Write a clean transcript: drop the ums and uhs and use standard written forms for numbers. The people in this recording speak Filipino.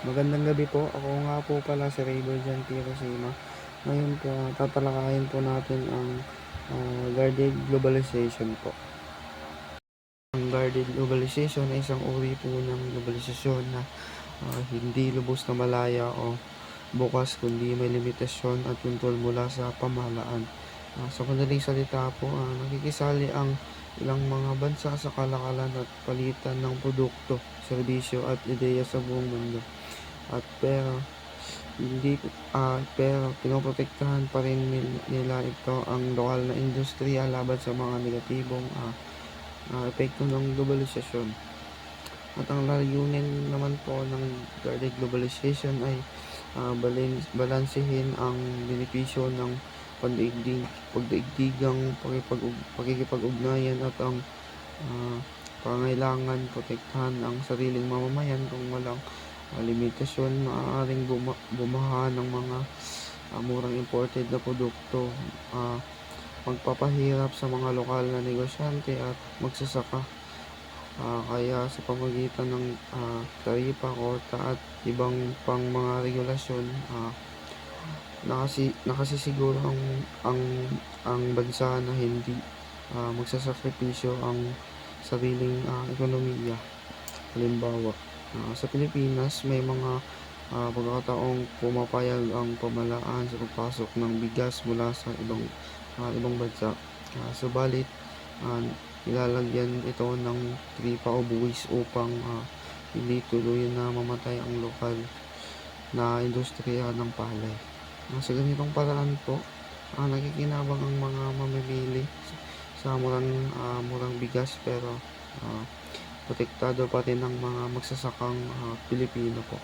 Magandang gabi po. Ako nga po pala si Raybor Jan Pirosima. Ngayon po, tatalakayin po natin ang guarded globalization po. Ang guarded globalization ay isang uri po ng globalisasyon na hindi lubos na malaya o bukas, kundi may limitasyon at kontrol mula sa pamahalaan. Sa madaling salita po, nakikisali ang ilang mga bansa sa kalakalan at palitan ng produkto, serbisyo at ideya sa buong mundo. At pero pinoprotektahan pa rin nila ito ang lokal na industriya laban sa mga negatibong epekto ng globalisasyon. At ang layunin naman po ng guarded globalization ay balansehin ang benepisyo ng pagdaigdigang pakikipag-ugnayan at ang pangailangan protektahan ang sariling mamamayan kung walang limitasyon. Maaaring bumaha ng mga murang imported na produkto, magpapahirap sa mga lokal na negosyante at magsasaka. Kaya sa pamamagitan ng taripa, kota at ibang pang mga regulasyon, nakasisiguro ang bansa na hindi magsasakripisyo ang sariling ekonomiya. Halimbawa, sa Pilipinas may mga pagkakataong pumapayag ang pamahalaan sa pagpasok ng bigas mula sa ibang bansa. Subalit, nilalagyan ito ng tripa o buwis upang hindi tuluyan na mamatay ang lokal na industriya ng palay. Sa ganitong paraan po, nakikinabang ang mga mamimili sa murang bigas, pero protektado pa rin ang mga magsasakang Pilipino po.